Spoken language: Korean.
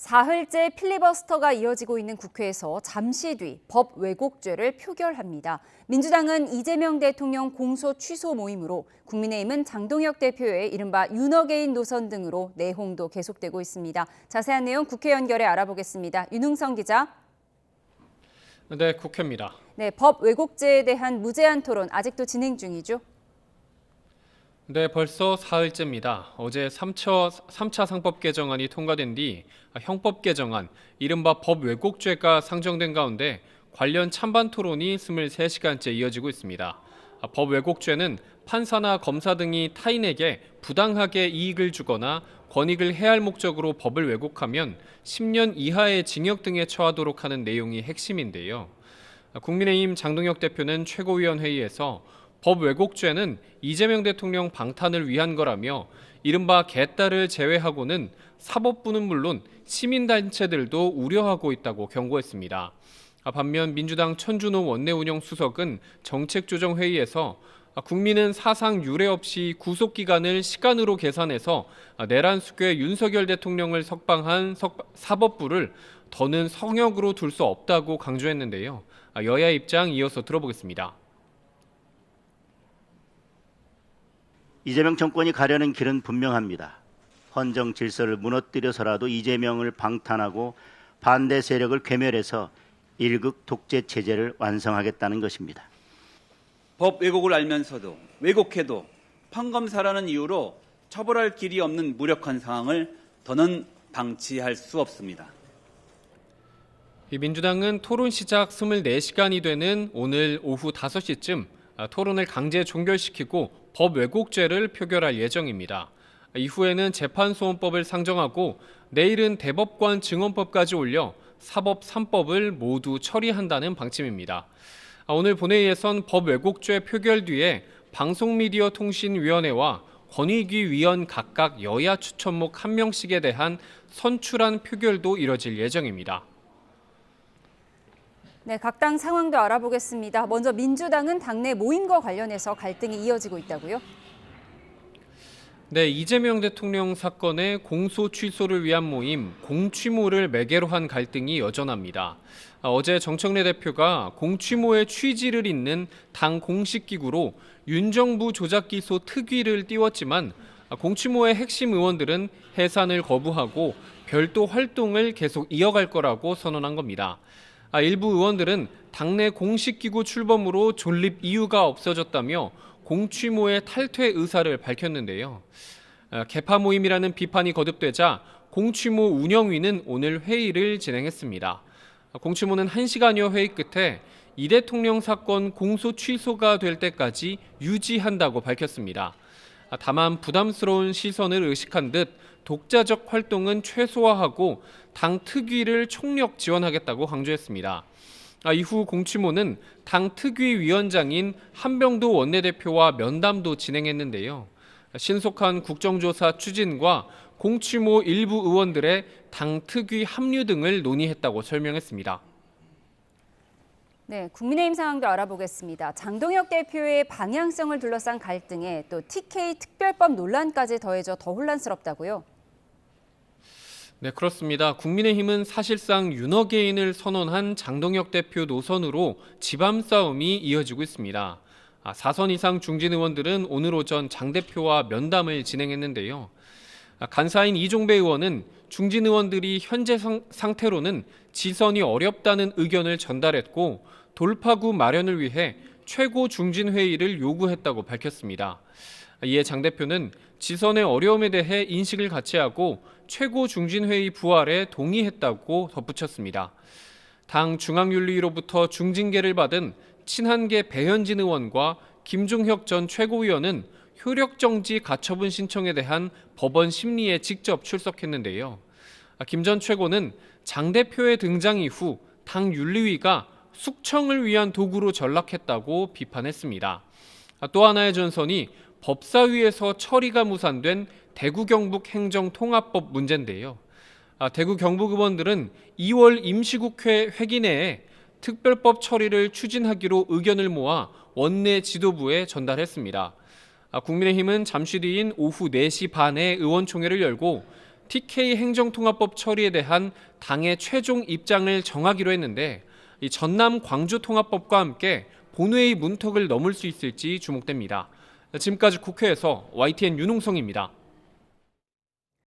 사흘째 필리버스터가 이어지고 있는 국회에서 잠시 뒤 법 왜곡죄를 표결합니다. 민주당은 이재명 대통령 공소 취소 모임으로, 국민의힘은 장동혁 대표의 이른바 윤어게인 노선 등으로 내홍도 계속되고 있습니다. 자세한 내용 국회 연결해 알아보겠습니다. 윤흥성 기자. 네, 국회입니다. 네, 법 왜곡죄에 대한 무제한 토론 아직도 진행 중이죠? 네, 벌써 사흘째입니다. 어제 3차 상법 개정안이 통과된 뒤 형법 개정안, 이른바 법 왜곡죄가 상정된 가운데 관련 찬반 토론이 23시간째 이어지고 있습니다. 법 왜곡죄는 판사나 검사 등이 타인에게 부당하게 이익을 주거나 권익을 해할 목적으로 법을 왜곡하면 10년 이하의 징역 등에 처하도록 하는 내용이 핵심인데요. 국민의힘 장동혁 대표는 최고위원회의에서 법 왜곡죄는 이재명 대통령 방탄을 위한 거라며, 이른바 개딸을 제외하고는 사법부는 물론 시민단체들도 우려하고 있다고 경고했습니다. 반면 민주당 천준호 원내운영수석은 정책조정회의에서 국민은 사상 유례 없이 구속기간을 시간으로 계산해서 내란 수괴 윤석열 대통령을 석방한 사법부를 더는 성역으로 둘 수 없다고 강조했는데요. 여야 입장 이어서 들어보겠습니다. 이재명 정권이 가려는 길은 분명합니다. 헌정 질서를 무너뜨려서라도 이재명을 방탄하고 반대 세력을 괴멸해서 일극 독재 체제를 완성하겠다는 것입니다. 법 왜곡을 알면서도 왜곡해도 판검사라는 이유로 처벌할 길이 없는 무력한 상황을 더는 방치할 수 없습니다. 민주당은 토론 시작 24시간이 되는 오늘 오후 5시쯤 토론을 강제 종결시키고 법 왜곡죄를 표결할 예정입니다. 이후에는 재판소원법을 상정하고 내일은 대법관 증언법까지 올려 사법 3법을 모두 처리한다는 방침입니다. 오늘 본회의에선 법 왜곡죄 표결 뒤에 방송미디어통신위원회와 권익위 위원 각각 여야 추천목 1명씩에 대한 선출안 표결도 이뤄질 예정입니다. 네, 각 당 상황도 알아보겠습니다. 먼저 민주당은 당내 모임과 관련해서 갈등이 이어지고 있다고요? 네, 이재명 대통령 사건의 공소 취소를 위한 모임 공취모를 매개로 한 갈등이 여전합니다. 어제 정청래 대표가 공취모의 취지를 잇는 당 공식 기구로 윤정부 조작기소 특위를 띄웠지만 공취모의 핵심 의원들은 해산을 거부하고 별도 활동을 계속 이어갈 거라고 선언한 겁니다. 일부 의원들은 당내 공식기구 출범으로 존립 이유가 없어졌다며 공취모의 탈퇴 의사를 밝혔는데요. 개파 모임이라는 비판이 거듭되자 공취모 운영위는 오늘 회의를 진행했습니다. 공취모는 1시간여 회의 끝에 이 대통령 사건 공소 취소가 될 때까지 유지한다고 밝혔습니다. 다만 부담스러운 시선을 의식한 듯 독자적 활동은 최소화하고 당 특위를 총력 지원하겠다고 강조했습니다. 이후 공취모는 당 특위 위원장인 한병도 원내대표와 면담도 진행했는데요. 신속한 국정조사 추진과 공취모 일부 의원들의 당 특위 합류 등을 논의했다고 설명했습니다. 네, 국민의힘 상황도 알아보겠습니다. 장동혁 대표의 방향성을 둘러싼 갈등에 또 TK 특별법 논란까지 더해져 더 혼란스럽다고요? 네, 그렇습니다. 국민의힘은 사실상 윤어게인을 선언한 장동혁 대표 노선으로 집암 싸움이 이어지고 있습니다. 4선 이상 중진 의원들은 오늘 오전 장 대표와 면담을 진행했는데요. 간사인 이종배 의원은 중진 의원들이 현재 상태로는 지선이 어렵다는 의견을 전달했고 돌파구 마련을 위해 최고 중진 회의를 요구했다고 밝혔습니다. 이에 장 대표는 지선의 어려움에 대해 인식을 같이 하고 최고 중진회의 부활에 동의했다고 덧붙였습니다. 당 중앙윤리위로부터 중징계를 받은 친한계 배현진 의원과 김종혁 전 최고위원은 효력정지 가처분 신청에 대한 법원 심리에 직접 출석했는데요. 김 전 최고는 장 대표의 등장 이후 당 윤리위가 숙청을 위한 도구로 전락했다고 비판했습니다. 또 하나의 전선이 법사위에서 처리가 무산된 대구 경북 행정통합법 문제인데요. 대구 경북 의원들은 2월 임시국회 회기 내에 특별법 처리를 추진하기로 의견을 모아 원내 지도부에 전달했습니다. 국민의힘은 잠시 뒤인 오후 4시 반에 의원총회를 열고 TK 행정통합법 처리에 대한 당의 최종 입장을 정하기로 했는데 이 전남 광주 통합법과 함께 본회의 문턱을 넘을 수 있을지 주목됩니다. 지금까지 국회에서 YTN 윤홍성입니다.